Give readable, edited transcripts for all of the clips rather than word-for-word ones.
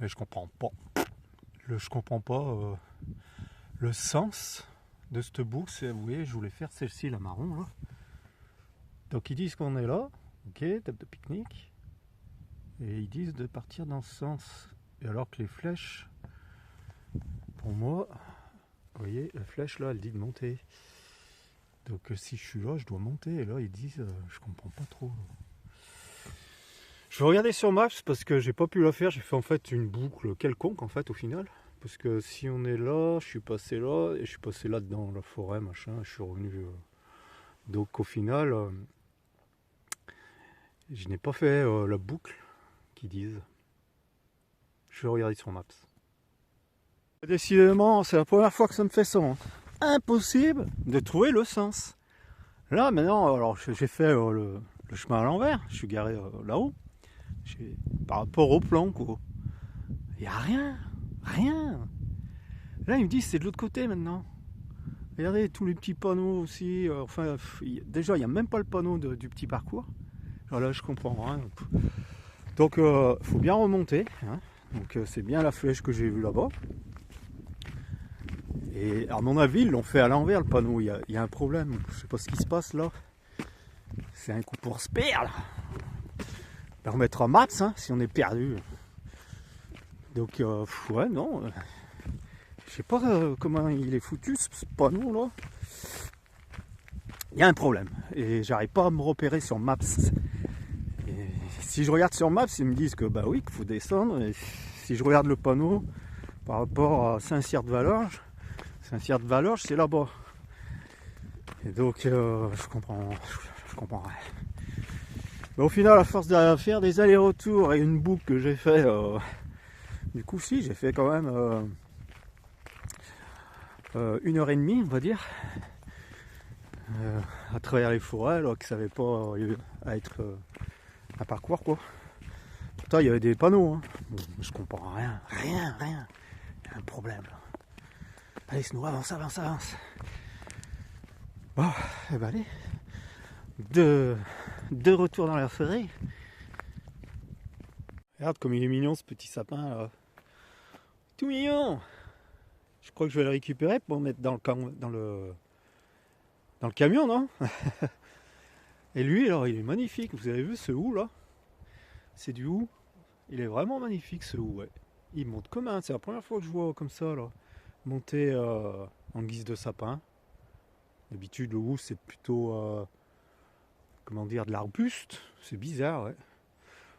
Et je comprends pas. Je comprends pas le sens de cette boucle. Vous voyez, je voulais faire celle-ci, la marron là. Donc ils disent qu'on est là, ok, table de pique-nique. Et ils disent de partir dans ce sens. Et alors que les flèches, pour moi, vous voyez, la flèche là, elle dit de monter. Donc si je suis là, je dois monter. Et là, ils disent, je comprends pas trop. Je vais regarder sur Maps parce que j'ai pas pu la faire. J'ai fait en fait une boucle quelconque en fait au final. Parce que si on est là, je suis passé là et je suis passé là dans la forêt, machin. Je suis revenu. Donc au final, je n'ai pas fait la boucle qu'ils disent. Je vais regarder sur Maps. Décidément, c'est la première fois que ça me fait ça. Hein. Impossible de trouver le sens. Là maintenant, alors j'ai fait le chemin à l'envers. Je suis garé là-haut. Par rapport au plan, quoi. Il n'y a rien. Rien. Là, ils me disent c'est de l'autre côté maintenant. Regardez tous les petits panneaux aussi. Déjà, il n'y a même pas le panneau du petit parcours. Alors là, je comprends rien. Donc, il faut bien remonter. Hein. Donc, c'est bien la flèche que j'ai vue là-bas. Et à mon avis, ils l'ont fait à l'envers le panneau. Il y a un problème. Je sais pas ce qui se passe là. C'est un coup pour se perdre. On va remettre en maths hein, si on est perdu. Donc, ouais, non. Je sais pas comment il est foutu ce panneau là. Il y a un problème. Et j'arrive pas à me repérer sur Maps. Et si je regarde sur Maps, ils me disent que bah oui, qu'il faut descendre. Et si je regarde le panneau par rapport à Saint-Cyr-de-Valorges, Saint-Cyr-de-Valorges, c'est là-bas. Et donc, je comprends rien. Mais au final, à force de faire des allers-retours et une boucle que j'ai fait, du coup, si, j'ai fait quand même 1h30, on va dire, à travers les forêts, alors que ça n'avait pas à être un parcours, quoi. Pourtant, il y avait des panneaux, hein. Bon, je comprends rien. Il y a un problème, là. Allez, Snow, avance. Bon, et ben allez. De retour dans la forêt. Regarde comme il est mignon ce petit sapin là. Tout mignon. Je crois que je vais le récupérer pour le mettre dans le camion, non? Et lui alors il est magnifique. Vous avez vu ce hou là? C'est du hou. Il est vraiment magnifique ce hou, ouais. Il monte comme un. C'est la première fois que je vois comme ça là. Monter en guise de sapin. D'habitude le hou c'est plutôt comment dire, de l'arbuste. C'est bizarre, ouais.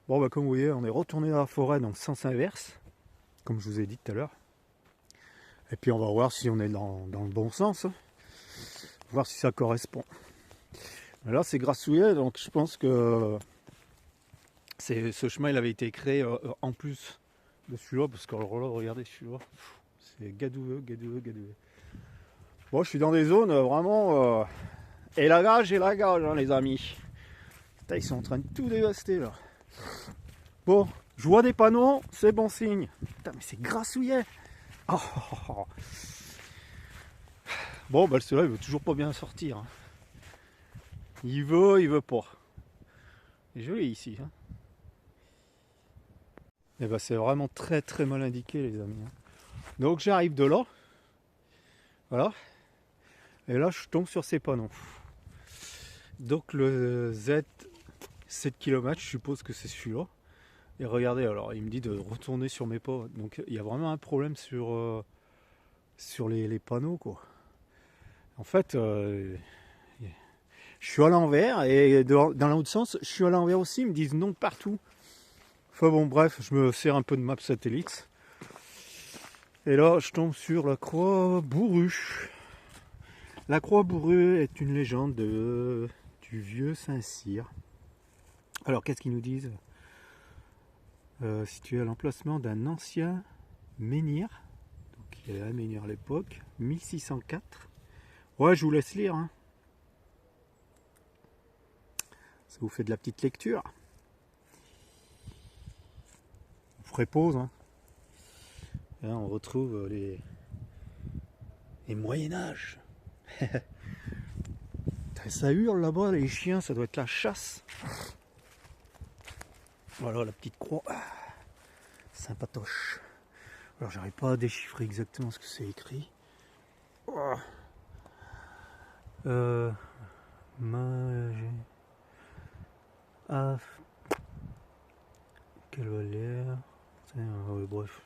Bon, bah, comme vous voyez, on est retourné dans la forêt dans le sens inverse, comme je vous ai dit tout à l'heure. Et puis, on va voir si on est dans le bon sens. Hein. Voir si ça correspond. Mais là, c'est grassouillet, donc je pense que ce chemin, il avait été créé en plus de celui-là, parce que regardez celui-là, c'est gadoueux. Bon, je suis dans des zones vraiment... élagage, hein, les amis. Putain, ils sont en train de tout dévaster, là. Bon, je vois des panneaux, c'est bon signe. Putain, mais c'est grassouillet. Oh. Bon, bah celui-là, il veut toujours pas bien sortir. Hein. Il veut pas. C'est joli ici. Hein. Et bah c'est vraiment très mal indiqué, les amis. Hein. Donc j'arrive de là. Voilà. Et là, je tombe sur ces panneaux. Donc le Z 7 km, je suppose que c'est celui-là. Et regardez, alors il me dit de retourner sur mes pas. Donc il y a vraiment un problème sur les panneaux, quoi. En fait, je suis à l'envers et dans l'autre sens, je suis à l'envers aussi. Ils me disent non partout. Enfin bon, bref, je me sers un peu de map satellite. Et là, je tombe sur la croix bourrue. La croix bourrue est une légende du vieux Saint-Cyr. Alors, qu'est-ce qu'ils nous disent? Situé à l'emplacement d'un ancien menhir. Donc, il y avait un menhir à l'époque, 1604. Ouais, je vous laisse lire. Hein. Ça vous fait de la petite lecture. On ferait pause. Hein. Là, on retrouve les Moyen-Âge. Ça hurle là-bas, les chiens, ça doit être la chasse. Voilà la petite croix. Sympatoche. Alors j'arrive pas à déchiffrer exactement ce que c'est écrit. Oh. Quelle valeur. Bref.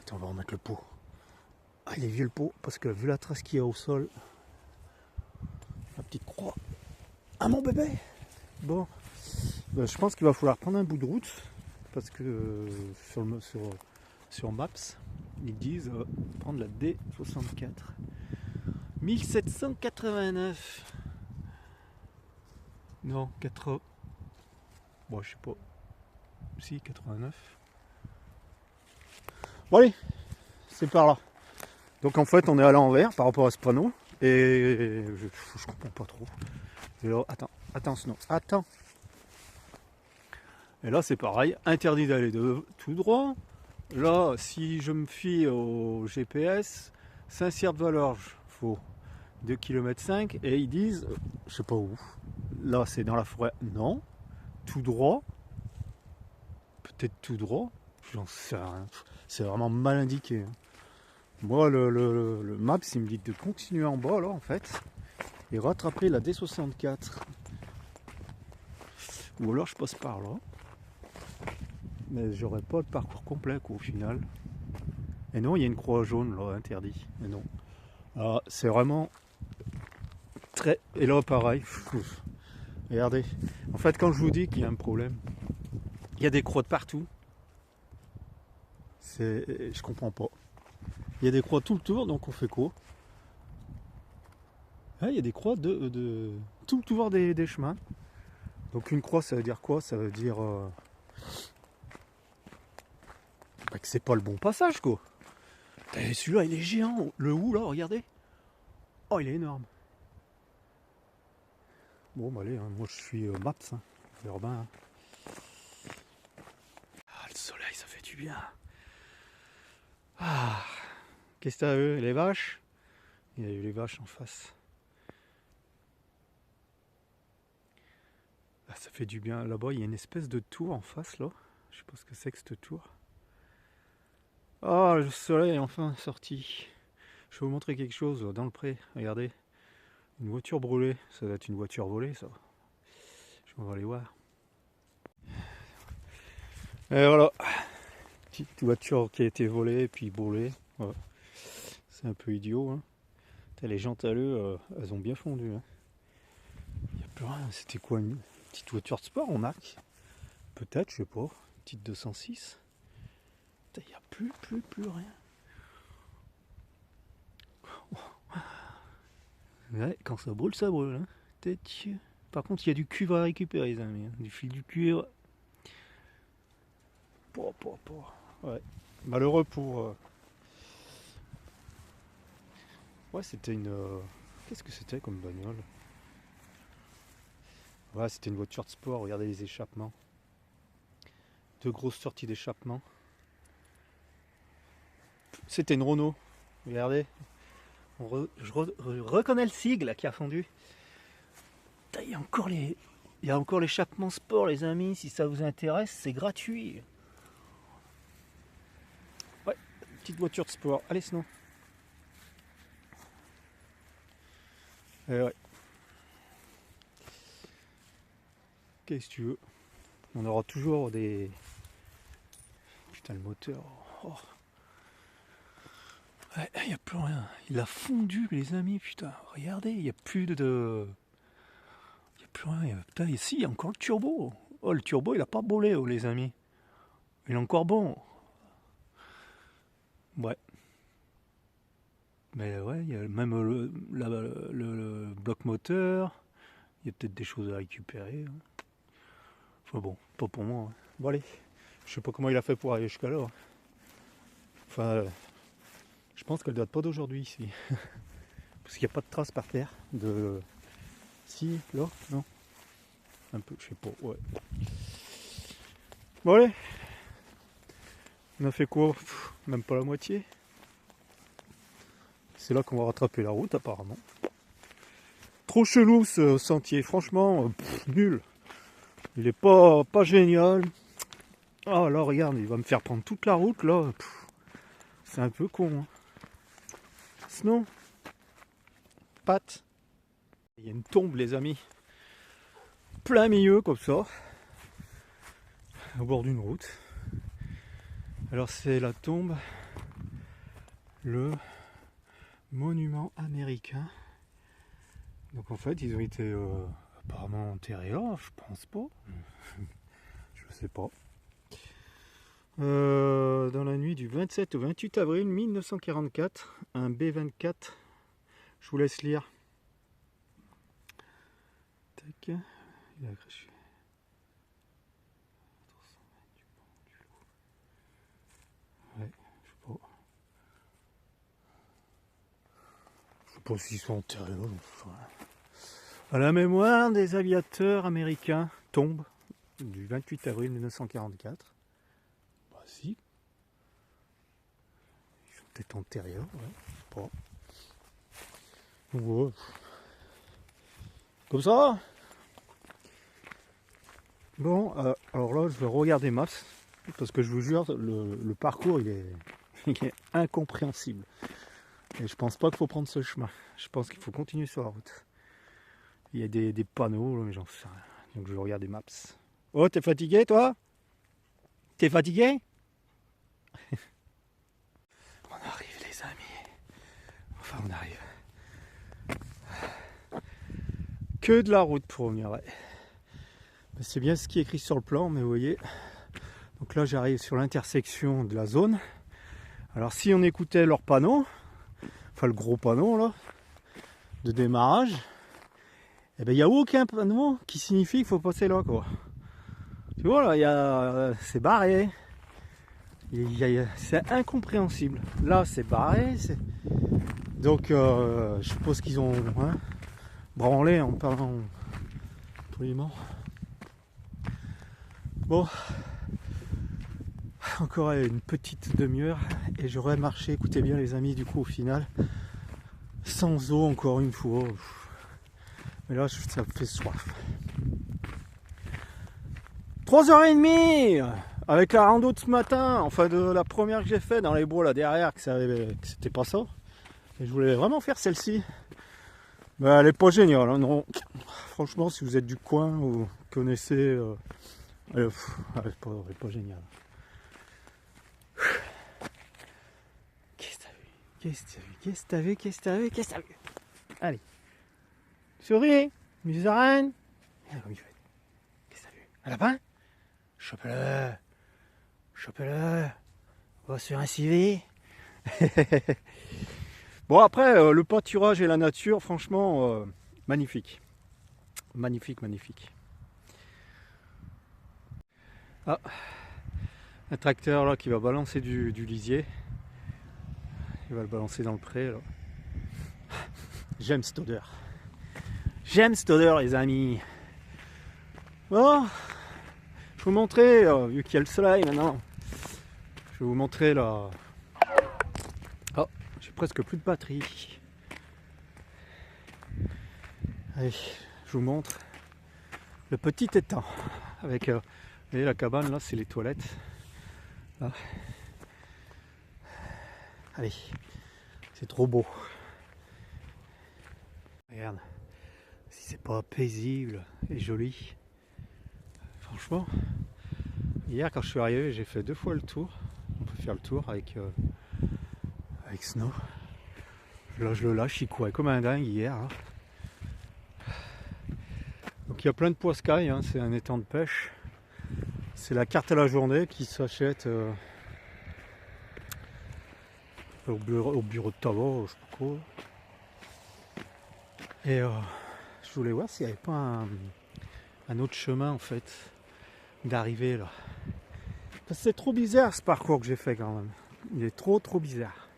Attends, on va remettre le pot. Ah, il est vieux le pot, parce que vu la trace qu'il y a au sol, la petite croix. Ah mon bébé. Bon, je pense qu'il va falloir prendre un bout de route, parce que sur Maps, ils disent prendre la D64. 1789. Non, 80. Bon, je sais pas. Si, 89. Bon allez, c'est par là. Donc en fait, on est à l'envers par rapport à ce panneau. Et je comprends pas trop. Et là, attends, Snow, attends. Et là, c'est pareil, interdit d'aller tout droit. Là, si je me fie au GPS, Saint-Cyr-de-Valorges, faut 2,5 km et ils disent, je sais pas où. Là, c'est dans la forêt. Non, tout droit. Peut-être tout droit. J'en sais rien. C'est vraiment mal indiqué. Moi, le Maps, il me dit de continuer en bas, là, en fait, et rattraper la D64. Ou alors, je passe par là. Mais j'aurais pas le parcours complet, quoi, au final. Et non, il y a une croix jaune, là, interdit. Mais non. Alors, c'est vraiment très... Et là, pareil. Regardez. En fait, quand je vous dis qu'il y a un problème, il y a des croix de partout. Je comprends pas. Il y a des croix tout le tour, donc on fait quoi? Ah, il y a des croix de tout le tour des chemins. Donc une croix, ça veut dire quoi? Ça veut dire que c'est pas le bon passage, quoi. Et celui-là, il est géant. Le hou, là, regardez. Oh, il est énorme. Bon, bah allez, hein, moi je suis Maps, hein, urbain. Hein. Ah, le soleil, ça fait du bien. Ah, qu'est-ce que t'as vu? Les vaches? Il y a eu les vaches en face. Ah, ça fait du bien. Là-bas, il y a une espèce de tour en face, là. Je sais pas ce que c'est que cette tour. Ah, le soleil est enfin sorti. Je vais vous montrer quelque chose dans le pré. Regardez. Une voiture brûlée. Ça doit être une voiture volée, ça. On va aller voir. Et voilà. Petite voiture qui a été volée puis brûlée. Ouais. C'est un peu idiot. Hein. Les jantes à l'eux, elles ont bien fondu. Hein. Il n'y a plus rien. C'était quoi, une petite voiture de sport, on marque? Peut-être, je sais pas. Petite 206. Il n'y a plus rien. Ouais, quand ça brûle, ça brûle. Hein. Par contre, il y a du cuivre à récupérer, les amis. Hein. Du fil du cuivre. Ouais. Malheureux pour... Ouais, c'était une... Qu'est-ce que c'était comme bagnole? Ouais, c'était une voiture de sport. Regardez les échappements. Deux grosses sorties d'échappement. C'était une Renault. Regardez. Je reconnais le sigle qui a fondu. Il y a encore l'échappement sport, les amis. Si ça vous intéresse, c'est gratuit. Ouais, petite voiture de sport. Allez, sinon. Ouais. Qu'est-ce que tu veux? On aura toujours des... Putain, le moteur. Oh. Ouais, il n'y a plus rien. Il a fondu, les amis. Putain, regardez, il n'y a plus de... Il n'y a plus rien. Putain, ici, il y a encore le turbo. Oh, le turbo, il n'a pas bolé, oh, les amis. Il est encore bon. Ouais. Mais ouais, il y a même le bloc moteur. Il y a peut-être des choses à récupérer. Hein. Enfin bon, pas pour moi. Hein. Bon allez, je sais pas comment il a fait pour aller jusqu'à là. Enfin, je pense qu'elle date pas d'aujourd'hui ici. Parce qu'il n'y a pas de traces par terre. Si, là, non. Un peu, je sais pas, ouais. Bon allez. On a fait quoi? Même pas la moitié. C'est là qu'on va rattraper la route apparemment. Trop chelou ce sentier, franchement, nul. Il est pas génial. Oh là, regarde, il va me faire prendre toute la route là. C'est un peu con. Hein. Sinon, Pat. Il y a une tombe, les amis. Plein milieu, comme ça. Au bord d'une route. Alors, c'est la tombe. Le monument américain. Donc, en fait, ils ont été apparemment enterrés là. Je pense pas. Je sais pas. Dans la nuit du 27 au 28 avril 1944, un B-24. Je vous laisse lire. Tac. Il a craché. Ouais, je sais pas. Je sais pas s'ils sont enterrés là. À la mémoire des aviateurs américains, tombe du 28 avril 1944. Bah si. Ils sont peut-être enterrés là, ouais. Je sais pas. Ouais. Comme ça. Bon, alors là, je vais regarder Maps, parce que je vous jure, le parcours, il est incompréhensible. Et je pense pas qu'il faut prendre ce chemin. Je pense qu'il faut continuer sur la route. Il y a des panneaux, mais j'en sais rien. Donc je vais regarder Maps. Oh, t'es fatigué, toi? T'es fatigué? On arrive, les amis. Enfin, on arrive. Que de la route pour revenir, ouais. C'est bien ce qui est écrit sur le plan, mais vous voyez. Donc là, j'arrive sur l'intersection de la zone. Alors, si on écoutait leur panneau, enfin le gros panneau là, de démarrage, eh ben, il n'y a aucun panneau qui signifie qu'il faut passer là, quoi. Tu vois, là, c'est barré. C'est incompréhensible. Là, c'est barré. Donc, je suppose qu'ils ont branlé en parlant poliment. Bon, encore une petite demi-heure et j'aurais marché, écoutez bien les amis, du coup au final, sans eau encore une fois. Mais là, ça me fait soif. 3h30 avec la rando de ce matin, enfin de la première que j'ai fait dans les bois là derrière, que c'était pas ça. Et je voulais vraiment faire celle-ci. Mais elle est pas géniale, hein, non. Franchement, si vous êtes du coin ou connaissez, elle est pas géniale. Qu'est-ce que t'as vu? Allez. Souris, musarane. Qu'est-ce que t'as vu? Un lapin? Chope-le. On va se faire un civet. Bon, après, le pâturage et la nature, franchement, magnifique. Magnifique. Ah, un tracteur là qui va balancer du lisier. Il va le balancer dans le pré là. J'aime cette odeur, les amis. Bon, je vais vous montrer, vu qu'il y a le soleil maintenant, je vais vous montrer là. Oh, j'ai presque plus de batterie. Allez, je vous montre le petit étang avec vous voyez, la cabane là, c'est les toilettes là. Allez, c'est trop beau. Regarde, si c'est pas paisible et joli. Franchement, hier quand je suis arrivé, j'ai fait 2 fois le tour. On peut faire le tour avec Snow. Là, je le lâche, il courait comme un dingue hier. Hein. Donc il y a plein de poiscailles, hein. C'est un étang de pêche. C'est la carte à la journée qui s'achète au bureau de tabac, je sais pas quoi. Et je voulais voir s'il n'y avait pas un autre chemin en fait d'arriver là. Parce que c'est trop bizarre ce parcours que j'ai fait quand même. Il est trop bizarre.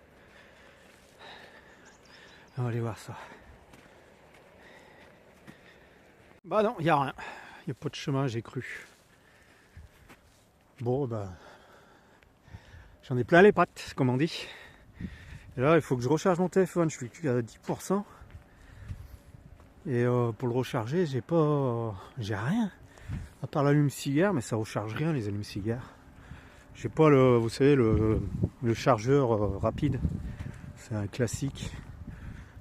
On va aller voir ça. Bah non, il n'y a rien. Il n'y a pas de chemin, j'ai cru. Bon, bah, j'en ai plein les pattes, comme on dit. Et là, il faut que je recharge mon téléphone. Je suis à 10%. Et pour le recharger, j'ai rien. À part l'allume-cigare, mais ça recharge rien les allumes-cigares. J'ai pas le, vous savez, le chargeur rapide. C'est un classique.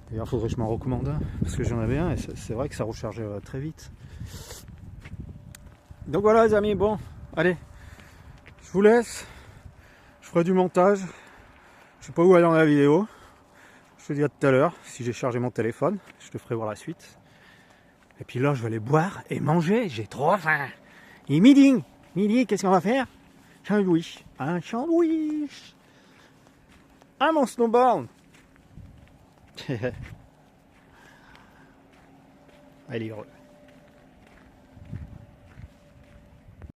D'ailleurs, faudrait que je m'en recommande un parce que j'en avais un et c'est vrai que ça recharge très vite. Donc voilà les amis, bon, allez, je vous laisse. Je ferai du montage. Je sais pas où aller dans la vidéo. Je te dirai tout à l'heure si j'ai chargé mon téléphone. Je te ferai voir la suite. Et puis là, je vais aller boire et manger. J'ai trop faim. Et midi, qu'est-ce qu'on va faire? Sandwich. Un sandwich. Ah, mon snowboard. Allez, heureux.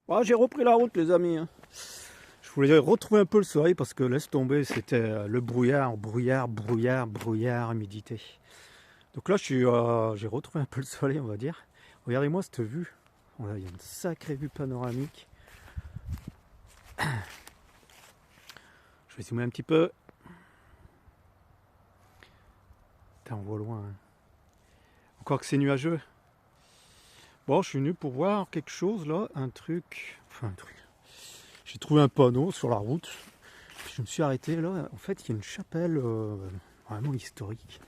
Oh, j'ai repris la route, les amis. Je voulais retrouver un peu le soleil parce que laisse tomber, c'était le brouillard, humidité. Donc là, j'ai retrouvé un peu le soleil, on va dire. Regardez-moi cette vue. Voilà, il y a une sacrée vue panoramique. Je vais zoomer un petit peu. Putain, on voit loin. Hein. Encore que c'est nuageux. Bon, je suis venu pour voir quelque chose là, un truc. Enfin, un truc. J'ai trouvé un panneau sur la route. Puis je me suis arrêté là. En fait, il y a une chapelle vraiment historique.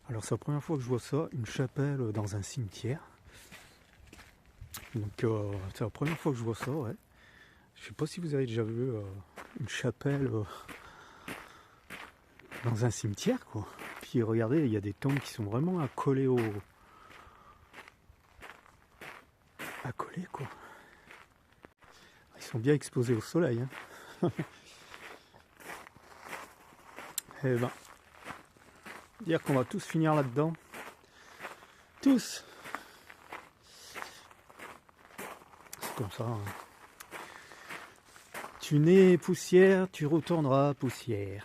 Alors, c'est la première fois que je vois ça, une chapelle dans un cimetière. Donc, c'est la première fois que je vois ça, ouais. Je sais pas si vous avez déjà vu une chapelle dans un cimetière, quoi. Puis regardez, il y a des tombes qui sont vraiment accolées accolées, quoi. Ils sont bien exposés au soleil. Hein. Eh ben, dire qu'on va tous finir là-dedans. Tous. C'est comme ça. Hein. Tu nais poussière, tu retourneras poussière.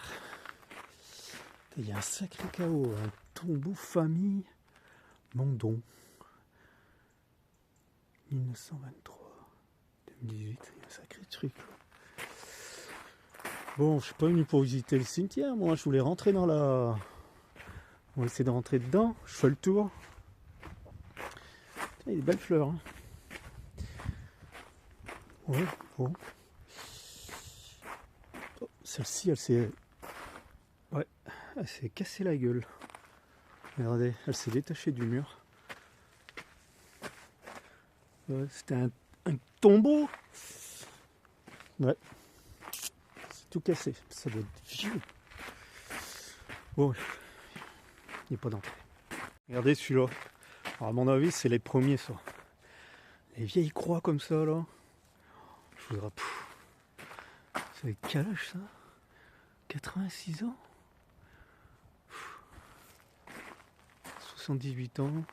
Il y a un sacré chaos, un tombeau famille Mondon. 1923, 2018, il y a un sacré truc. Bon, je suis pas venu pour visiter le cimetière, moi je voulais rentrer dans la... On va essayer de rentrer dedans, je fais le tour. Il y a des belles fleurs. Hein. Ouais, bon. Oh, celle-ci, elle s'est... Ouais, elle s'est cassée la gueule. Regardez, elle s'est détachée du mur. Ouais, c'était un tombeau. Ouais. C'est tout cassé. Ça doit être vieux. Bon, il n'y a pas d'entrée. Regardez celui-là. Alors à mon avis, c'est les premiers, ça. Les vieilles croix comme ça, là. Je voudrais... C'est quel âge, ça? 86 ans? 78 ans.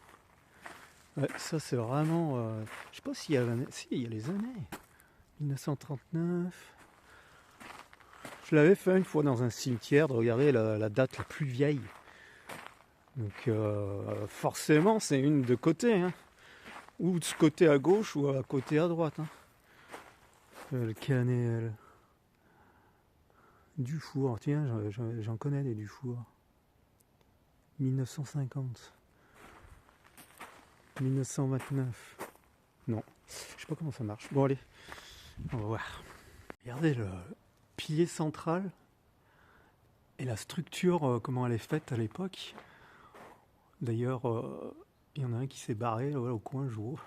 Ouais, ça c'est vraiment... je sais pas s'il y a... Si, il y a les années. 1939. Je l'avais fait une fois dans un cimetière, de regarder la date la plus vieille. Donc forcément c'est une de côté. Hein. Ou de ce côté à gauche ou à côté à droite. Hein. Le canet... Dufour, tiens, j'en connais des Dufour. 1950. 1929. Non, je sais pas comment ça marche. Bon allez, on va voir. Regardez le pilier central et la structure, comment elle est faite à l'époque. D'ailleurs, il y en a un qui s'est barré là, au coin, je vois.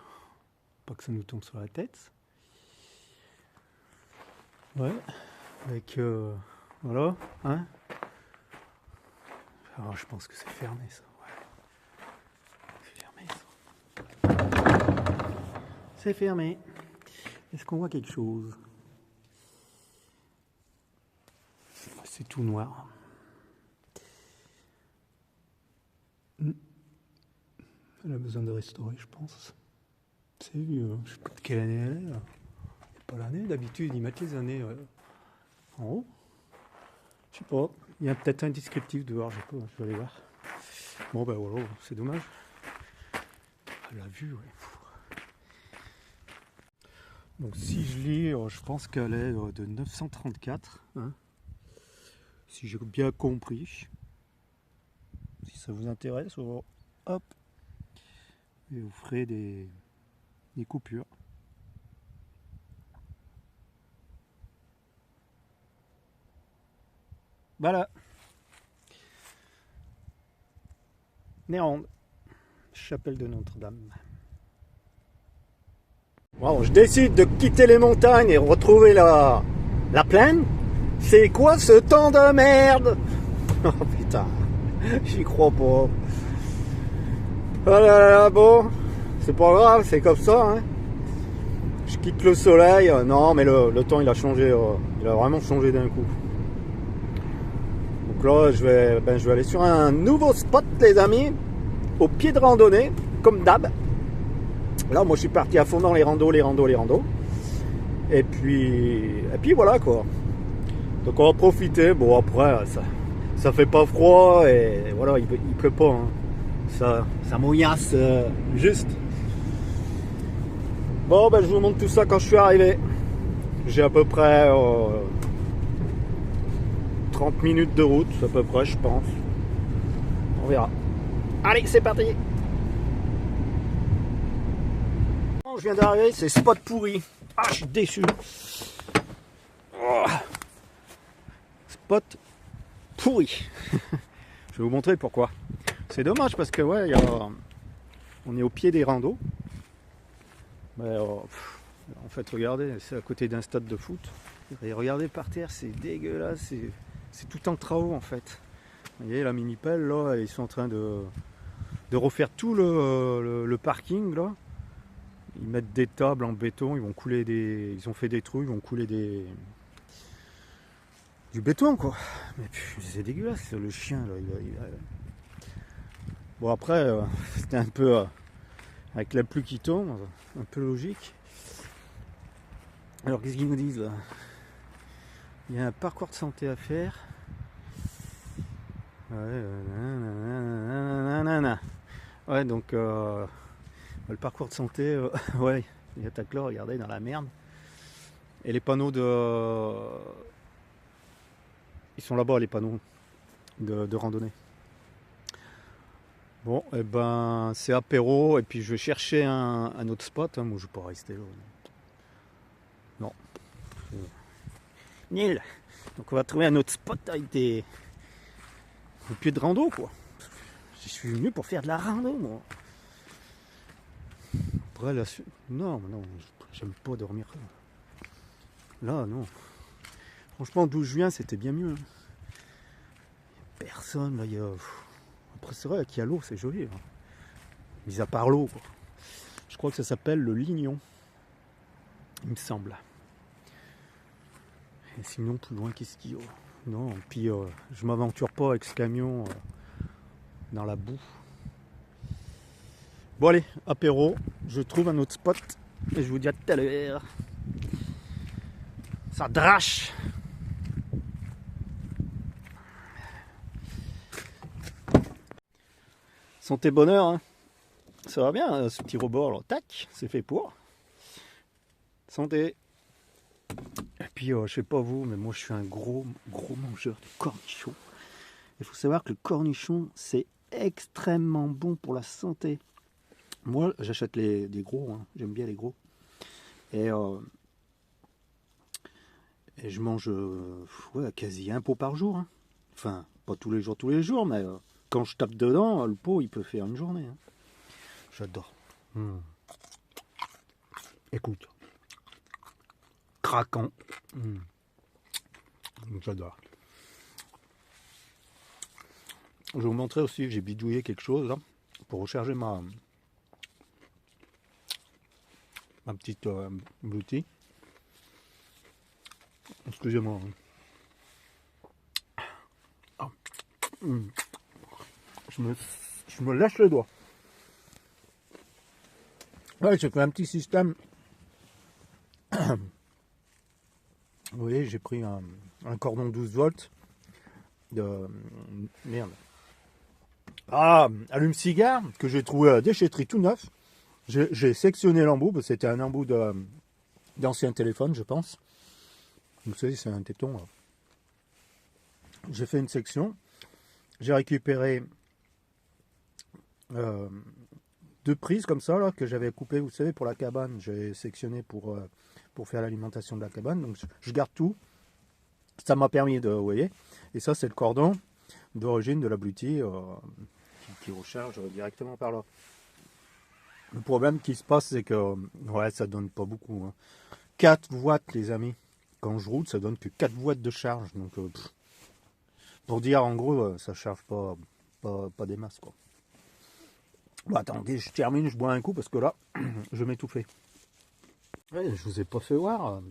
Pas que ça nous tombe sur la tête. Ouais, avec... voilà, hein. Alors je pense que c'est fermé ça. C'est fermé. Est-ce qu'on voit quelque chose? C'est tout noir. Elle a besoin de restaurer, je pense. C'est vieux. Je sais pas de quelle année elle est. Là. Pas l'année. D'habitude, ils mettent les années en haut. Je sais pas. Il y a peut-être un descriptif dehors. Je sais pas. Je vais aller voir. Bon, ben voilà. C'est dommage. Elle a vu, ouais. Donc si je lis, je pense qu'elle est de 934, hein, si j'ai bien compris. Si ça vous intéresse, hop, et vous ferez des coupures. Voilà. Néronde, chapelle de Notre-Dame. Bon, je décide de quitter les montagnes et retrouver la plaine. C'est quoi ce temps de merde? Oh putain, j'y crois pas. Oh là là, bon, c'est pas grave, c'est comme ça. Hein. Je quitte le soleil. Non, mais le temps il a changé. Il a vraiment changé d'un coup. Donc là, je vais aller sur un nouveau spot, les amis, au pied de randonnée, comme d'hab. Là, moi, je suis parti à fond dans les randos. Et puis voilà quoi. Donc on va profiter. Bon après, ça fait pas froid et voilà, il pleut pas. Hein. Ça mouillasse juste. Bon, ben je vous montre tout ça quand je suis arrivé. J'ai à peu près 30 minutes de route, à peu près, je pense. On verra. Allez, c'est parti. Je viens d'arriver, c'est spot pourri. Ah, je suis déçu. Oh. Spot pourri. Je vais vous montrer pourquoi. C'est dommage parce que ouais, on est au pied des randos. Mais en fait, regardez, c'est à côté d'un stade de foot. Et regardez par terre, c'est dégueulasse. C'est tout en travaux en fait. Vous voyez la mini-pelle là, ils sont en train de refaire tout le parking là. Ils mettent des tables en béton, ils vont couler ils ont fait des trous, ils vont couler du béton quoi. Mais c'est dégueulasse le chien là. Bon après, c'était un peu avec la pluie qui tombe, un peu logique. Alors qu'est-ce qu'ils nous disent là? Il y a un parcours de santé à faire. Ouais, donc le parcours de santé, ouais, il y a là, regardez, dans la merde. Et les panneaux ils sont là-bas, les panneaux de randonnée. Bon, et ben c'est apéro, et puis je vais chercher un autre spot. Hein, moi je vais pas rester là. Non. Nul. Donc on va trouver un autre spot avec des pieds de rando quoi. Je suis venu pour faire de la rando moi. Après là, non, j'aime pas dormir là, non. Franchement, d'où je viens, c'était bien mieux. Personne là, après c'est vrai qu'il y a l'eau, c'est joli. Hein. Mis à part l'eau quoi. Je crois que ça s'appelle le Lignon. Il me semble. Et sinon, plus loin, qu'est-ce qu'il y a? Non, puis je m'aventure pas avec ce camion dans la boue. Bon allez, apéro, je trouve un autre spot et je vous dis à tout à l'heure. Ça drache. Santé bonheur, hein. Ça va bien ce petit rebord là, tac, c'est fait pour. Santé. Et puis je sais pas vous, mais moi je suis un gros mangeur de cornichons. Il faut savoir que le cornichon c'est extrêmement bon pour la santé. Moi j'achète des gros, hein. J'aime bien les gros. Et je mange ouais, quasi un pot par jour. Hein. Enfin, pas tous les jours, mais quand je tape dedans, le pot il peut faire une journée. Hein. J'adore. Écoute. Craquant. J'adore. Je vais vous montrer aussi que j'ai bidouillé quelque chose là, pour recharger ma petite Bluetooth. Excusez-moi. Oh. Je me lâche le doigt. Ouais, j'ai fait un petit système. Vous voyez, j'ai pris un cordon 12 volts de merde. Ah, allume-cigare que j'ai trouvé à la déchetterie tout neuf. J'ai sectionné l'embout, parce que c'était un embout d'ancien téléphone, je pense. Vous savez, c'est un téton. J'ai fait une section. J'ai récupéré 2 prises comme ça, là, que j'avais coupées, vous savez, pour la cabane. J'ai sectionné pour faire l'alimentation de la cabane. Donc, je garde tout. Ça m'a permis de, vous voyez. Et ça, c'est le cordon d'origine de l'abruti qui recharge directement par là. Le problème qui se passe, c'est que ouais, ça donne pas beaucoup. Hein. 4 watts, les amis. Quand je roule, ça donne que 4 watts de charge. Donc, pour dire, en gros, ça charge pas des masses, quoi. Bon, attendez, je termine, je bois un coup parce que là, je vais m'étouffer. Ouais, je vous ai pas fait voir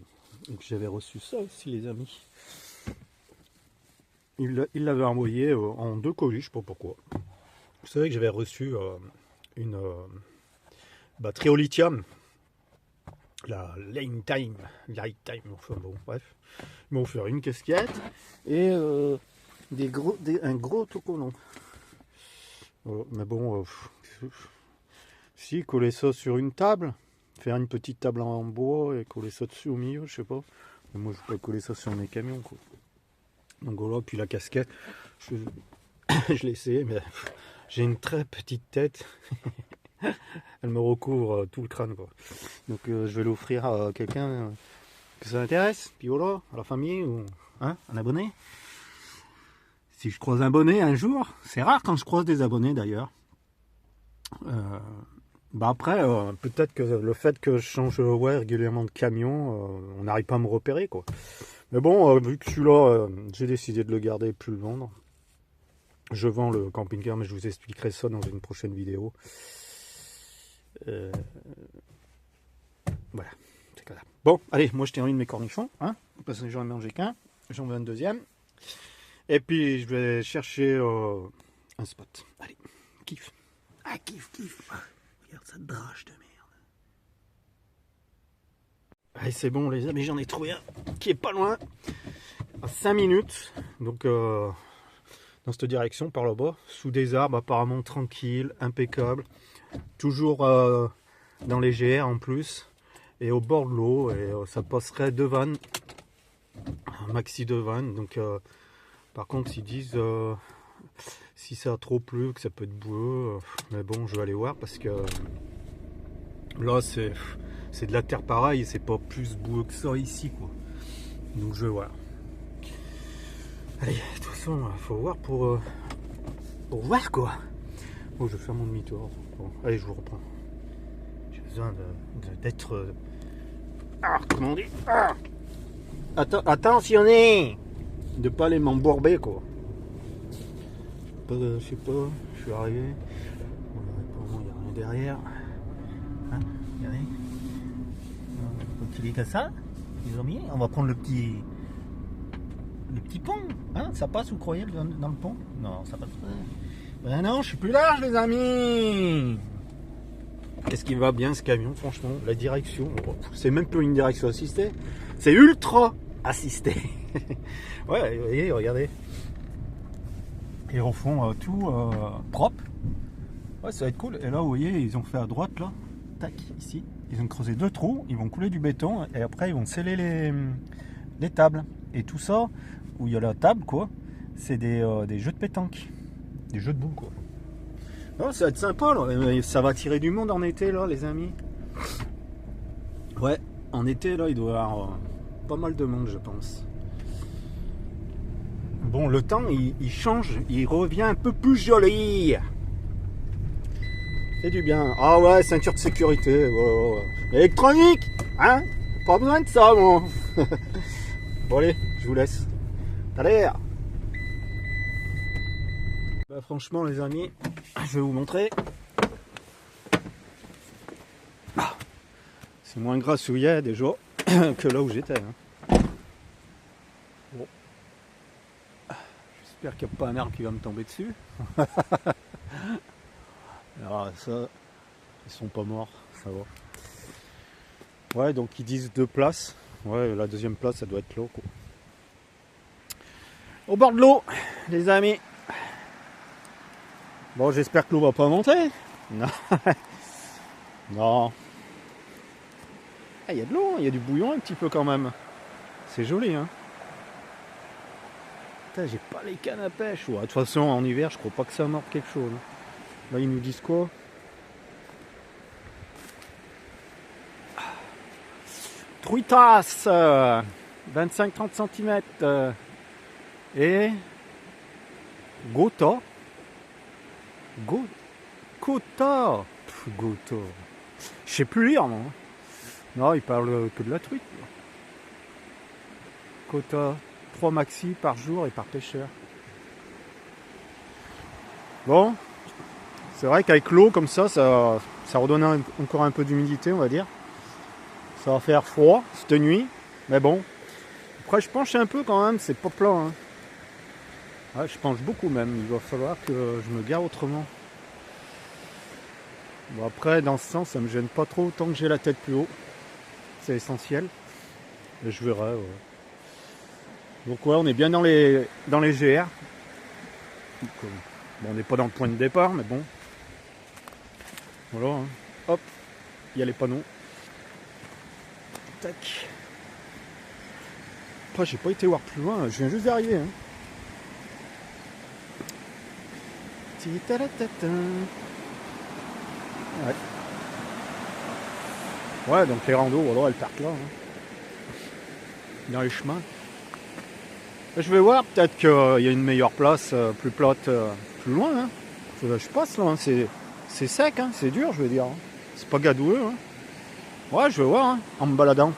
que j'avais reçu ça aussi, les amis. Il l'avait envoyé en 2 colis, je sais pas pourquoi. Vous savez que j'avais reçu une batterie au lithium. La Lifetime, enfin bon, bref. Ils m'ont offert une casquette et un gros autocollant. Mais bon, si coller ça sur une table, faire une petite table en bois et coller ça dessus au milieu, je sais pas. Mais moi, je peux coller ça sur mes camions, quoi. Donc voilà, puis la casquette, je l'ai essayé, mais j'ai une très petite tête. Elle me recouvre tout le crâne, quoi. Donc je vais l'offrir à quelqu'un que ça intéresse, puis voilà, à la famille ou hein, un abonné. Si je croise un abonné un jour, c'est rare quand je croise des abonnés d'ailleurs. Bah après, peut-être que le fait que je change régulièrement de camion, on n'arrive pas à me repérer, quoi. Mais bon, vu que celui-là, j'ai décidé de le garder et plus le vendre. Je vends le camping-car, mais je vous expliquerai ça dans une prochaine vidéo. Voilà, c'est comme ça. Bon, allez, moi je termine mes cornichons, hein, parce que j'en ai mangé qu'un, j'en veux un deuxième. Et puis je vais chercher un spot. Allez, kiffe. Ah, kiffe. Regarde cette drache de merde. Allez, c'est bon les amis, j'en ai trouvé un qui est pas loin, à 5 minutes. Donc dans cette direction, par là-bas, sous des arbres, apparemment tranquille, impeccable. Toujours dans les GR en plus. Et au bord de l'eau, et ça passerait 2 vannes. Un maxi 2 vannes. Donc par contre, ils disent si ça a trop plu, que ça peut être boueux. Mais bon, je vais aller voir parce que là, c'est de la terre pareille, c'est pas plus boueux que ça ici, quoi. Donc je vais voir. Allez, de toute façon, il faut voir pour voir, quoi. Bon, je vais faire mon demi-tour. Bon, allez, je vous reprends. J'ai besoin d'être... comment on dit, attentionnez, de pas aller m'embourber, quoi. Je sais pas, je suis arrivé. Apparemment, il n'y a rien derrière. Hein, regardez. Donc il est comme ça, les amis. On va prendre le petit pont. Hein, ça passe, vous croyez, dans le pont? Non, ça passe pas. Ben non, je suis plus large, les amis. Qu'est-ce qui va bien, ce camion, franchement? La direction, c'est même plus une direction assistée. C'est ultra assisté. Ouais, vous voyez, regardez. Et au fond, tout propre. Ouais, ça va être cool. Et là, vous voyez, ils ont fait à droite, là. Tac, ici. Ils ont creusé 2 trous. Ils vont couler du béton. Et après, ils vont sceller les tables. Et tout ça, où il y a la table, quoi, c'est des jeux de pétanque. Des jeux de boules, quoi. Oh, ça va être sympa, là. Ça va attirer du monde en été, là, les amis. Ouais, en été, là, il doit y avoir pas mal de monde, je pense. Bon, le temps, il change. Il revient un peu plus joli. C'est du bien. Ah ouais, ceinture de sécurité. Voilà. Électronique, hein? Pas besoin de ça, moi. Bon, allez, je vous laisse. Allez. Bah, franchement, les amis, je vais vous montrer. C'est moins grassouillet déjà que là où j'étais. Hein. Bon. J'espère qu'il n'y a pas un arbre qui va me tomber dessus. Alors ça, ils sont pas morts, ça va. Ouais, donc ils disent 2 places. Ouais, la deuxième place, ça doit être l'eau, quoi. Au bord de l'eau, les amis. Bon, j'espère que l'eau va pas monter. Non. Non. Ah, il y a de l'eau, il y a du bouillon un petit peu quand même. C'est joli, hein. Putain, j'ai pas les cannes à pêche. Ouais, de toute façon, en hiver, je crois pas que ça morde quelque chose. Là, ils nous disent quoi? Truitas, 25-30 cm. Et Gotha. Gotha. Gotha. Je sais plus lire, moi. Non, il parle que de la truite. Quota 3 maxi par jour et par pêcheur. Bon, c'est vrai qu'avec l'eau comme ça redonne encore un peu d'humidité, on va dire. Ça va faire froid cette nuit, mais bon. Après, je penche un peu quand même, c'est pas plat. Hein. Ouais, je penche beaucoup même, il va falloir que je me gare autrement. Bon, après, dans ce sens, ça me gêne pas trop tant que j'ai la tête plus haut. C'est essentiel. Et je verrai. Ouais. Donc ouais, on est bien dans les GR. Donc, bon, on n'est pas dans le point de départ, mais bon. Voilà. Hein. Hop, il y a les panneaux. Tac. Après, j'ai pas été voir plus loin. Je viens juste d'arriver. Hein. Ouais. Ouais, donc les randos, voilà, elles partent là. Hein. Dans les chemins. Je vais voir, peut-être qu'il y a une meilleure place, plus plate, plus loin. Hein. Je passe là, hein. C'est sec, hein. C'est dur, je veux dire. Hein. C'est pas gadoueux. Hein. Ouais, je vais voir, hein, en me baladant.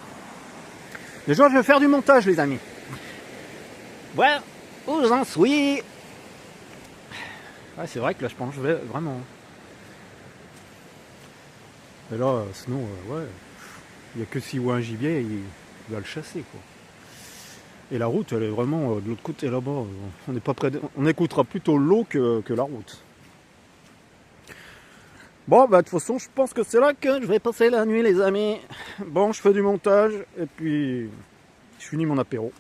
Déjà, je vais faire du montage, les amis. Voilà où j'en suis. Ouais, c'est vrai que là, je pense que je vais vraiment. Et là, sinon, ouais, il n'y a que s'il voit un gibier, il va le chasser, quoi. Et la route, elle est vraiment de l'autre côté là-bas. On n'est pas près on écoutera plutôt l'eau que la route. Bon, bah de toute façon, je pense que c'est là que je vais passer la nuit, les amis. Bon, je fais du montage et puis je finis mon apéro.